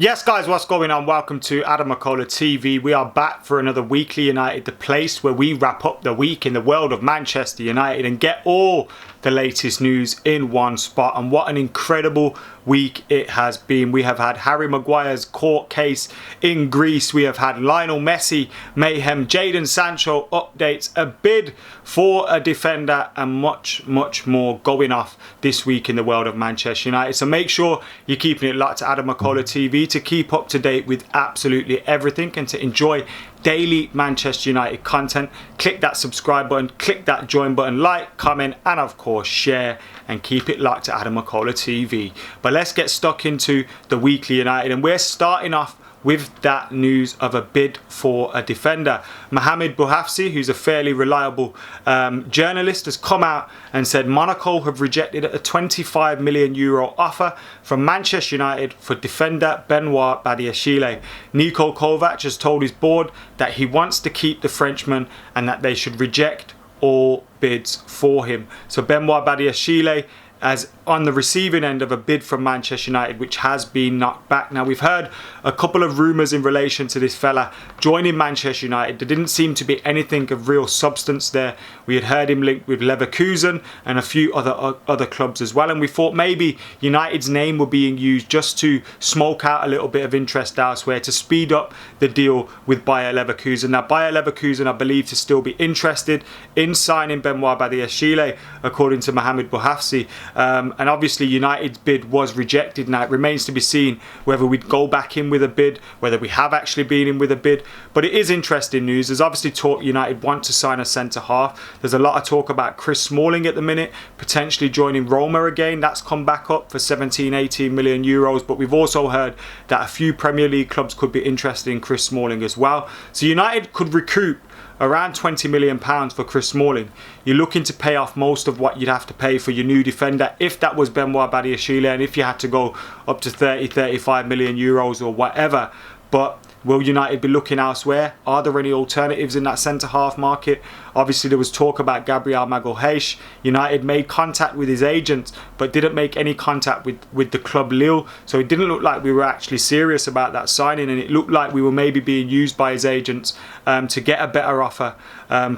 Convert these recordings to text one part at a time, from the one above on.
Yes guys, what's going on? Welcome to AdamMcKola TV. We are back for another Weekly United, the place where we wrap up the week in the world of Manchester United and get all the latest news in one spot. And what an incredible week it has been. We have had Harry Maguire's court case in Greece. We have had Lionel Messi mayhem, Jadon Sancho updates, a bid for a defender, and much more going off this week in the world of Manchester United. So make sure you're keeping it locked to AdamMcKola TV to keep up to date with absolutely everything and to enjoy daily Manchester United content. Click that subscribe button, click that join button, like, comment, and of course share, and keep it locked to AdamMcKola TV. But let's get stuck into the Weekly United, and we're starting off with that news of a bid for a defender. Benoit Badiashile, who's a fairly reliable journalist, has come out and said Monaco have rejected a €25 million offer from Manchester United for defender Benoit Badiashile. Niko Kovac has told his board that he wants to keep the Frenchman and that they should reject all bids for him. So Benoit Badiashile as on the receiving end of a bid from Manchester United, which has been knocked back. Now, we've heard a couple of rumours in relation to this fella joining Manchester United. There didn't seem to be anything of real substance there. We had heard him linked with Leverkusen and a few other clubs as well, and we thought maybe United's name were being used just to smoke out a little bit of interest elsewhere to speed up the deal with Bayer Leverkusen. Now, Bayer Leverkusen are believed to still be interested in signing Benoit Badiashile, according to Benoit Badiashile. And obviously United's bid was rejected. Now it remains to be seen whether we'd go back in with a bid, whether we have actually been in with a bid. But it is interesting news. There's obviously talk United want to sign a centre half. There's a lot of talk about Chris Smalling at the minute, potentially joining Roma again. That's come back up for 17-18 million euros. But we've also heard that a few Premier League clubs could be interested in Chris Smalling as well. So United could recoup around £20 million for Chris Smalling. You're looking to pay off most of what you'd have to pay for your new defender if that was Benoit Badiashile, and if you had to go up to 30-35 million euros or whatever. But will United be looking elsewhere? Are there any alternatives in that centre-half market? Obviously, there was talk about Gabriel Magalhaes. United made contact with his agent, but didn't make any contact with the club Lille. So it didn't look like we were actually serious about that signing, and it looked like we were maybe being used by his agents to get a better offer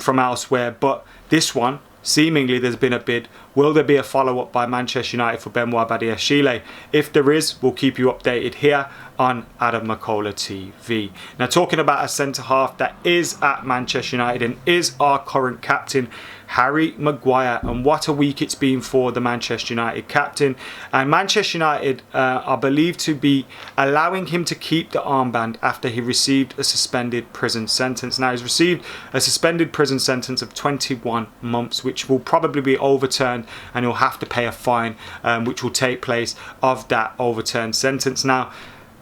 from elsewhere. But this one, seemingly there's been a bid. Will there be a follow-up by Manchester United for Benoit Badiashile? If there is, we'll keep you updated here on AdamMcKola TV. Now, talking about a centre-half that is at Manchester United and is our current captain, Harry Maguire, and what a week it's been for the Manchester United captain. And Manchester United are believed to be allowing him to keep the armband after he received a suspended prison sentence. Now, he's received a suspended prison sentence of 21 months, which will probably be overturned, and he'll have to pay a fine, which will take place of that overturned sentence. Now,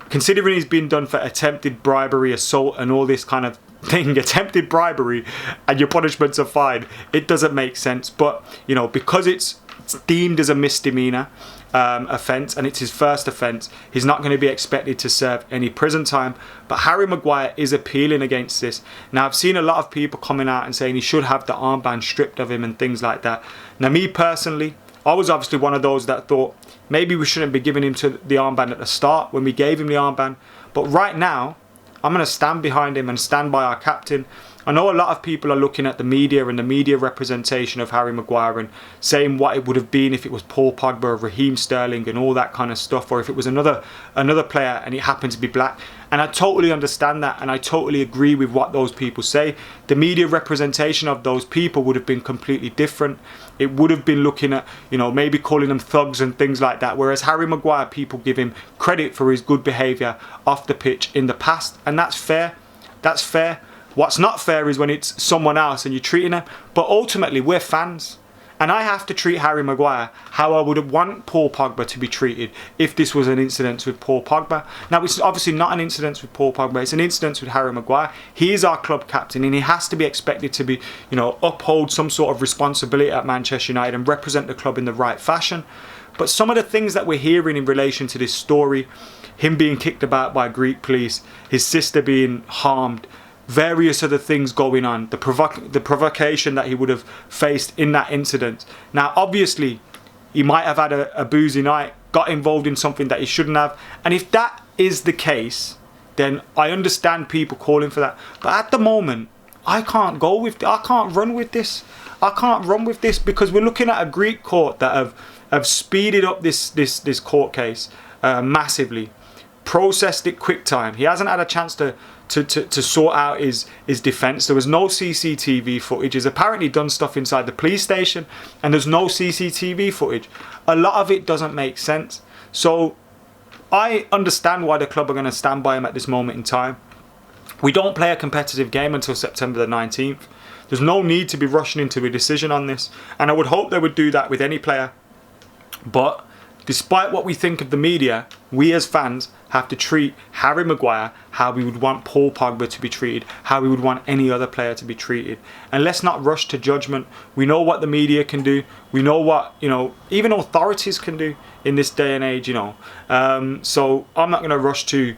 considering he's been done for attempted bribery, assault, and all this kind of thing, attempted bribery, and your punishments are fine, it doesn't make sense. But you know, because it's deemed as a misdemeanor offence and it's his first offence, he's not going to be expected to serve any prison time. But Harry Maguire is appealing against this. Now, I've seen a lot of people coming out and saying he should have the armband stripped of him and things like that. Now, me personally, I was obviously one of those that thought maybe we shouldn't be giving him to the armband at the start when we gave him the armband. But right now, I'm going to stand behind him and stand by our captain. I know a lot of people are looking at the media and the media representation of Harry Maguire and saying what it would have been if it was Paul Pogba or Raheem Sterling and all that kind of stuff, or if it was another player and it happened to be black. And I totally understand that, and I totally agree with what those people say. The media representation of those people would have been completely different. It would have been looking at, you know, maybe calling them thugs and things like that. Whereas Harry Maguire, people give him credit for his good behaviour off the pitch in the past, and that's fair. That's fair. What's not fair is when it's someone else and you're treating them. But ultimately, we're fans. And I have to treat Harry Maguire how I would want Paul Pogba to be treated if this was an incident with Paul Pogba. Now, it's obviously not an incident with Paul Pogba. It's an incident with Harry Maguire. He is our club captain, and he has to be expected to be, you know, uphold some sort of responsibility at Manchester United and represent the club in the right fashion. But some of the things that we're hearing in relation to this story, him being kicked about by Greek police, his sister being harmed, various other things going on, the provocation that he would have faced in that incident. Now, obviously, he might have had a boozy night, got involved in something that he shouldn't have, and if that is the case, then I understand people calling for that. But at the moment, I can't run with this. I can't run with this because we're looking at a Greek court that have speeded up this court case massively, processed it quick time. He hasn't had a chance to sort out his defence. There was no CCTV footage. He's apparently done stuff inside the police station, and there's no CCTV footage. A lot of it doesn't make sense. So I understand why the club are going to stand by him at this moment in time. We don't play a competitive game until September the 19th. There's no need to be rushing into a decision on this, and I would hope they would do that with any player. But despite what we think of the media, we as fans have to treat Harry Maguire how we would want Paul Pogba to be treated, how we would want any other player to be treated. And let's not rush to judgment. We know what the media can do. We know what, even authorities can do in this day and age, So I'm not going to rush to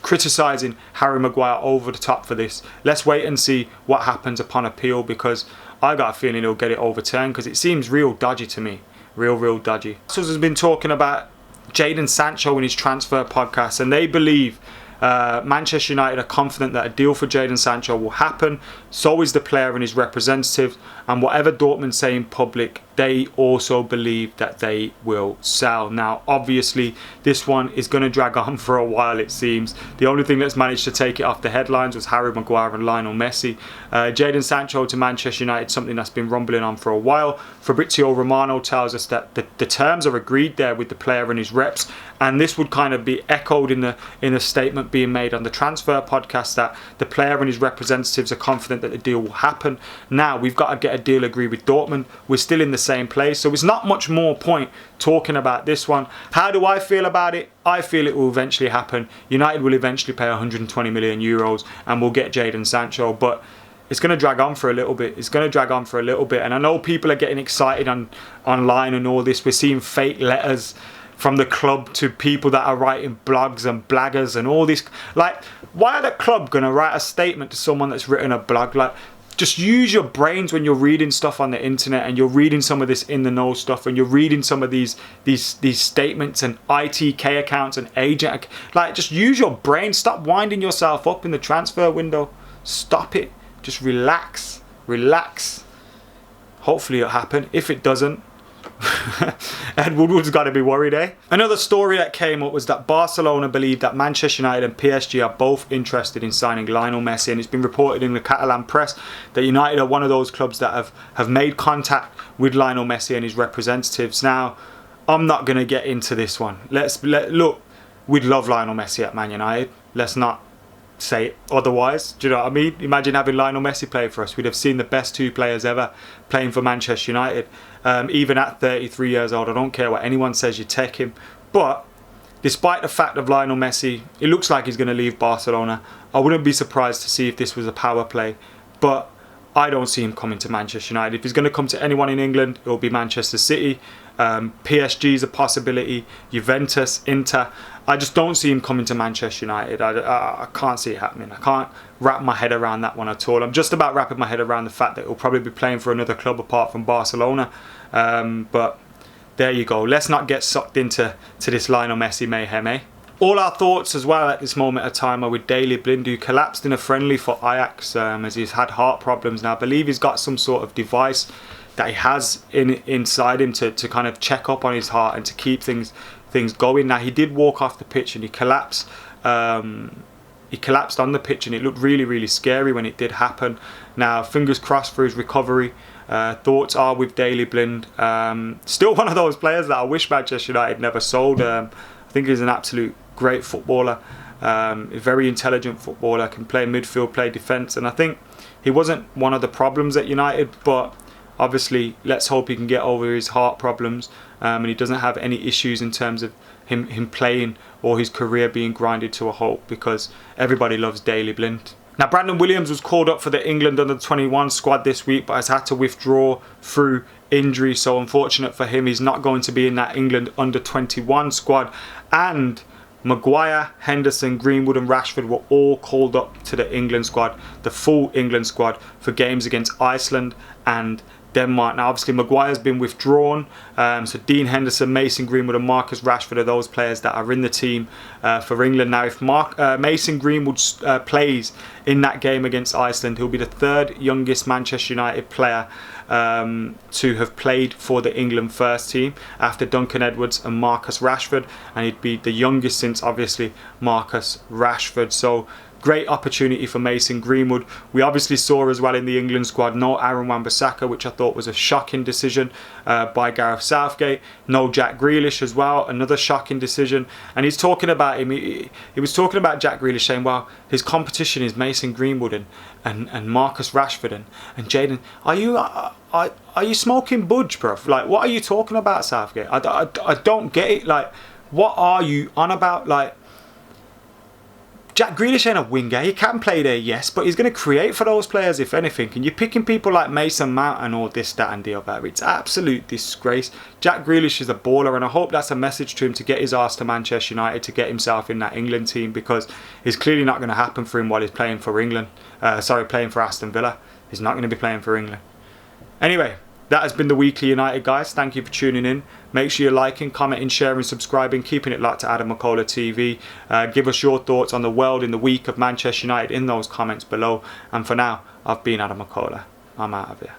criticising Harry Maguire over the top for this. Let's wait and see what happens upon appeal, because I got a feeling he'll get it overturned, because it seems real dodgy to me. Real dodgy. So has been talking about Jadon Sancho in his transfer podcast, and they believe Manchester United are confident that a deal for Jadon Sancho will happen. So is the player and his representatives, and whatever Dortmund say in public, they also believe that they will sell. Now, obviously, this one is going to drag on for a while, it seems. The only thing that's managed to take it off the headlines was Harry Maguire and Lionel Messi. Jadon Sancho to Manchester United, something that's been rumbling on for a while. Fabrizio Romano tells us that the terms are agreed there with the player and his reps, and this would kind of be echoed in the statement being made on the transfer podcast, that the player and his representatives are confident that the deal will happen. Now, we've got to get a deal agreed with Dortmund. We're still in the same place, so it's not much more point talking about this one. How do I feel about it? I feel it will eventually happen. United will eventually pay 120 million euros and we'll get Jadon Sancho, but it's going to drag on for a little bit. And I know people are getting excited online and all this. We're seeing fake letters from the club to people that are writing blogs and blaggers and all this. Like, why are the club going to write a statement to someone that's written a blog? Like, just use your brains when you're reading stuff on the internet, and you're reading some of this in the know stuff, and you're reading some of these statements and ITK accounts and agent. Like, just use your brain. Stop winding yourself up in the transfer window. Stop it. Just relax. Hopefully it'll happen. If it doesn't, Ed Woodward's got to be worried, eh? Another story that came up was that Barcelona believe that Manchester United and PSG are both interested in signing Lionel Messi, and it's been reported in the Catalan press that United are one of those clubs that have made contact with Lionel Messi and his representatives. Now, I'm not going to get into this one. Look, we'd love Lionel Messi at Man United. Let's not say otherwise. Do you know what I mean? Imagine having Lionel Messi play for us. We'd have seen the best two players ever playing for Manchester United. Even at 33 years old, I don't care what anyone says, you take him. But despite the fact of Lionel Messi, it looks like he's going to leave Barcelona. I wouldn't be surprised to see if this was a power play, but I don't see him coming to Manchester United. If he's going to come to anyone in England, it'll be Manchester City. PSG is a possibility. Juventus, Inter. I just don't see him coming to Manchester United. I can't see it happening. I can't wrap my head around that one at all. I'm just about wrapping my head around the fact that he'll probably be playing for another club apart from Barcelona. But there you go. Let's not get sucked into this Lionel Messi mayhem, eh? All our thoughts as well at this moment of time are with Daley Blind, who collapsed in a friendly for Ajax as he's had heart problems. Now, I believe he's got some sort of device that he has inside him to kind of check up on his heart and to keep things going. Now, he did walk off the pitch and he collapsed. He collapsed on the pitch, and it looked really scary when it did happen. Now, fingers crossed for his recovery. Thoughts are with Daley Blind. Still one of those players that I wish Manchester United never sold. I think he's an absolute great footballer. A very intelligent footballer, can play midfield, play defence, and I think he wasn't one of the problems at United, but obviously let's hope he can get over his heart problems and he doesn't have any issues in terms of him playing or his career being grinded to a halt, because everybody loves Daley Blind. Now, Brandon Williams was called up for the England under-21 squad this week, but has had to withdraw through injury, so unfortunate for him, he's not going to be in that England under-21 squad. And Maguire, Henderson, Greenwood and Rashford were all called up to the England squad, the full England squad, for games against Iceland and Denmark. Now, obviously, Maguire's been withdrawn. So Dean Henderson, Mason Greenwood and Marcus Rashford are those players that are in the team for England. Now, if Mason Greenwood plays in that game against Iceland, he'll be the third youngest Manchester United player to have played for the England first team after Duncan Edwards and Marcus Rashford. And he'd be the youngest since, obviously, Marcus Rashford. So great opportunity for Mason Greenwood. We obviously saw as well in the England squad no Aaron Wan-Bissaka, which I thought was a shocking decision by Gareth Southgate. No Jack Grealish as well, another shocking decision. And he's talking about him. He was talking about Jack Grealish, saying, well, his competition is Mason Greenwood and Marcus Rashford and Jadon. Are you smoking budge, bruv? Like, what are you talking about, Southgate? I don't get it. Like, what are you on about? Like, Jack Grealish ain't a winger. He can play there, yes, but he's going to create for those players, if anything. And you're picking people like Mason Mount and all this, that and the other. It's absolute disgrace. Jack Grealish is a baller, and I hope that's a message to him to get his arse to Manchester United, to get himself in that England team, because it's clearly not going to happen for him while he's playing for England. Playing for Aston Villa. He's not going to be playing for England. Anyway, that has been the Weekly United, guys. Thank you for tuning in. Make sure you're liking, commenting, sharing, subscribing, keeping it locked to AdamMcKola TV. Give us your thoughts on the world in the week of Manchester United in those comments below. And for now, I've been AdamMcKola. I'm out of here.